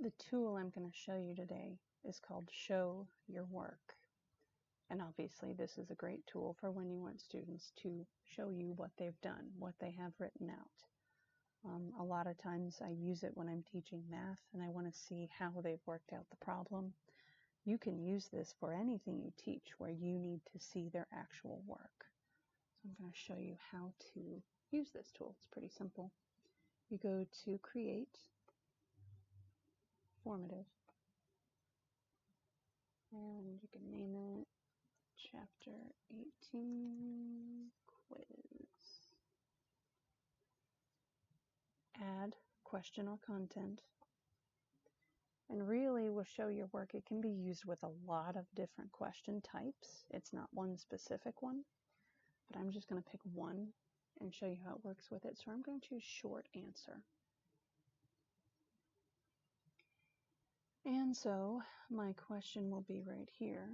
The tool I'm going to show you today is called Show Your Work. And obviously this is a great tool for when you want students to show you what they've done, what they have written out. A lot of times I use it when I'm teaching math and I want to see how they've worked out the problem. You can use this for anything you teach where you need to see their actual work. So I'm going to show you how to use this tool. It's pretty simple. You go to Create, Formative, and you can name it Chapter 18 Quiz. Add question or content. And really, with Show Your Work, it can be used with a lot of different question types. It's not one specific one, but I'm just going to pick one and show you how it works with it. So I'm going to choose short answer. And so my question will be right here,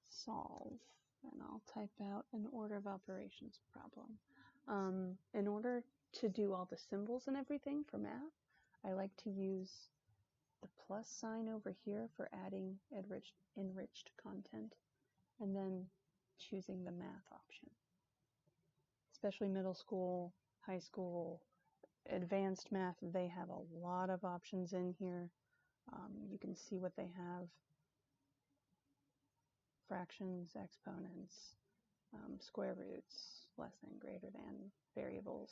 solve, and I'll type out an order of operations problem. In order to do all the symbols and everything for math, I like to use the plus sign over here for adding enriched content, and then choosing the math option. Especially middle school, high school, advanced math, they have a lot of options in here. You can see what they have: fractions, exponents, square roots, less than, greater than, variables.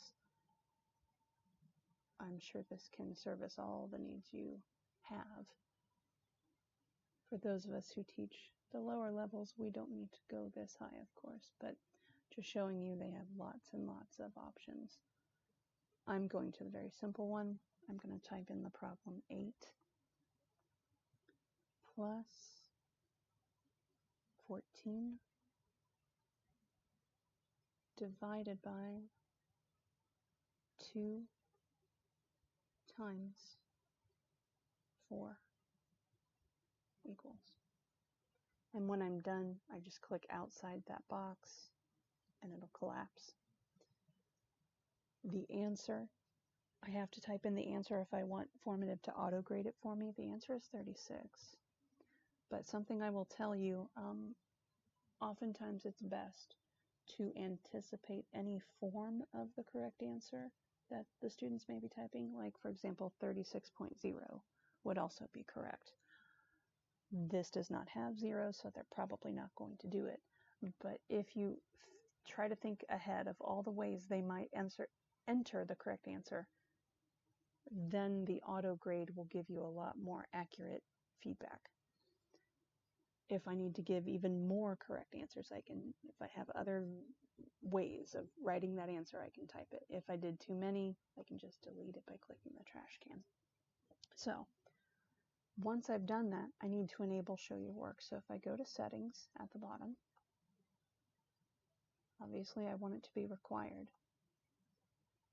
I'm sure this can service all the needs you have. For those of us who teach the lower levels, we don't need to go this high, of course, but just showing you they have lots and lots of options. I'm going to the very simple one. I'm going to type in the problem 8 plus 14 divided by 2 times 4 equals. And when I'm done, I just click outside that box and it'll collapse. The answer, I have to type in the answer if I want Formative to auto-grade it for me. The answer is 36. But something I will tell you, oftentimes it's best to anticipate any form of the correct answer that the students may be typing. Like, for example, 36.0 would also be correct. This does not have 0, so they're probably not going to do it. But if you try to think ahead of all the ways they might enter the correct answer, then the auto grade will give you a lot more accurate feedback. If I need to give even more correct answers, if I have other ways of writing that answer, I can type it. If I did too many, I can just delete it by clicking the trash can. So once I've done that, I need to enable Show Your Work. So if I go to Settings at the bottom, obviously I want it to be required.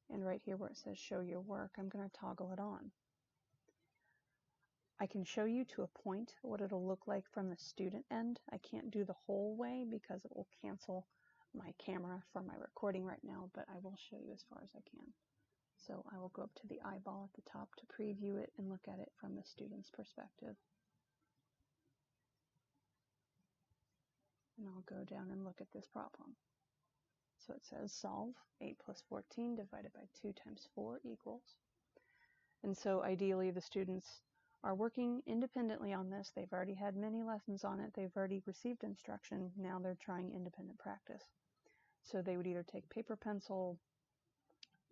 And right here where it says Show Your Work, I'm going to toggle it on. I can show you to a point what it'll look like from the student end. I can't do the whole way because it will cancel my camera from my recording right now, but I will show you as far as I can. So I will go up to the eyeball at the top to preview it and look at it from the student's perspective. And I'll go down and look at this problem. So it says solve 8 plus 14 divided by 2 times 4 equals. And so ideally the students are working independently on this. They've already had many lessons on it. They've already received instruction. Now they're trying independent practice. So they would either take paper, pencil,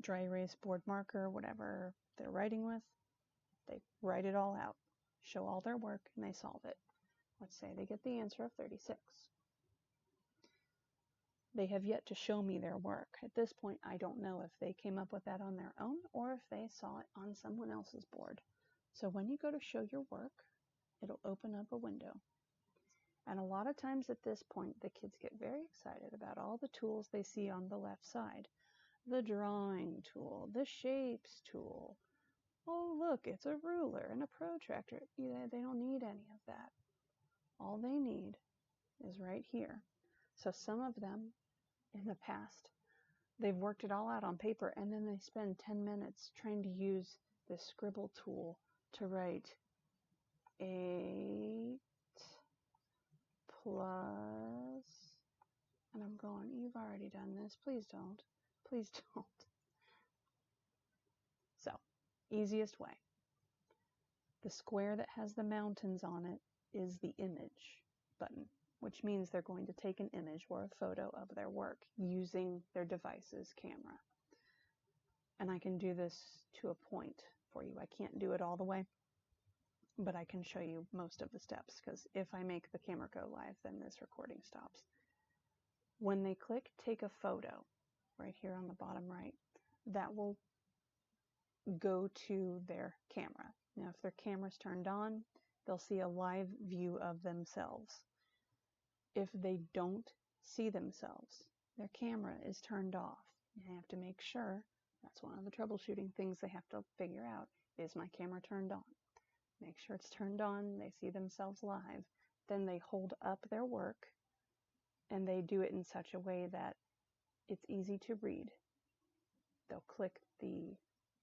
dry erase, board marker, whatever they're writing with. They write it all out, show all their work, and they solve it. Let's say they get the answer of 36. They have yet to show me their work. At this point, I don't know if they came up with that on their own or if they saw it on someone else's board. So when you go to Show Your Work, it'll open up a window. And a lot of times at this point, the kids get very excited about all the tools they see on the left side. The drawing tool, the shapes tool. Oh, look, it's a ruler and a protractor. They don't need any of that. All they need is right here. So some of them in the past, they've worked it all out on paper and then they spend 10 minutes trying to use this scribble tool to write 8 plus, and I'm going, you've already done this, please don't, please don't. So, easiest way. The square that has the mountains on it is the image button, which means they're going to take an image or a photo of their work using their device's camera. And I can do this to a point for you. I can't do it all the way, but I can show you most of the steps, because if I make the camera go live, then this recording stops. When they click take a photo, right here on the bottom right, that will go to their camera. Now, if their camera's turned on, they'll see a live view of themselves. If they don't see themselves, their camera is turned off. You have to make sure, that's one of the troubleshooting things they have to figure out, is my camera turned on? Make sure it's turned on, they see themselves live. Then they hold up their work, and they do it in such a way that it's easy to read. They'll click the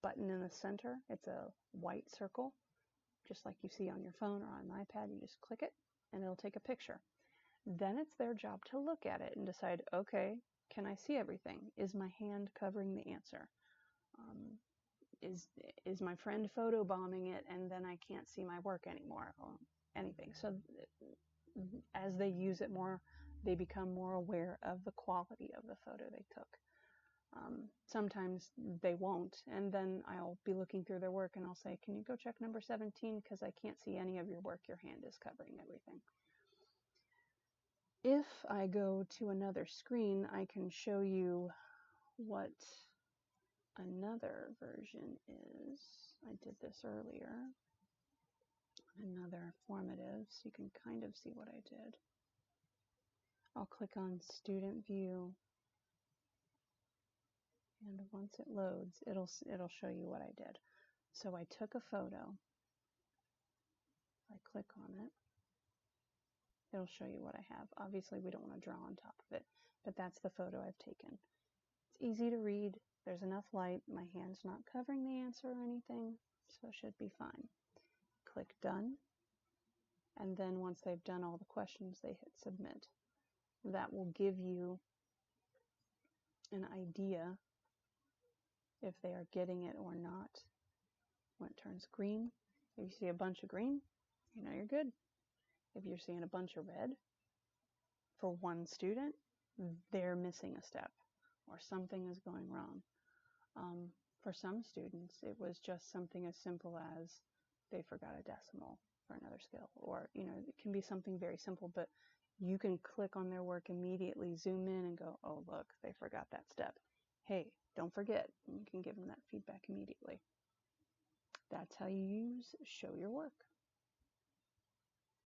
button in the center. It's a white circle, just like you see on your phone or on an iPad. You just click it, and it'll take a picture. Then it's their job to look at it and decide, okay, can I see everything? Is my hand covering the answer? Is my friend photobombing it and then I can't see my work anymore? Or anything. So as they use it more, they become more aware of the quality of the photo they took. Sometimes they won't, and then I'll be looking through their work and I'll say, can you go check number 17, because I can't see any of your work, your hand is covering everything. If I go to another screen, I can show you what another version is. I did this earlier. Another formative, so you can kind of see what I did. I'll click on student view, and once it loads, it'll show you what I did. So I took a photo. I click on it. It'll show you what I have. Obviously, we don't want to draw on top of it, but that's the photo I've taken. It's easy to read. There's enough light. My hand's not covering the answer or anything, so it should be fine. Click done, and then once they've done all the questions, they hit submit. That will give you an idea if they are getting it or not. When it turns green, if you see a bunch of green, you know you're good. If you're seeing a bunch of red for one student, they're missing a step or something is going wrong. For some students, it was just something as simple as they forgot a decimal for another skill, or it can be something very simple, but you can click on their work immediately, zoom in and go, oh look, they forgot that step. Hey, don't forget. And you can give them that feedback immediately. That's how you use Show Your Work.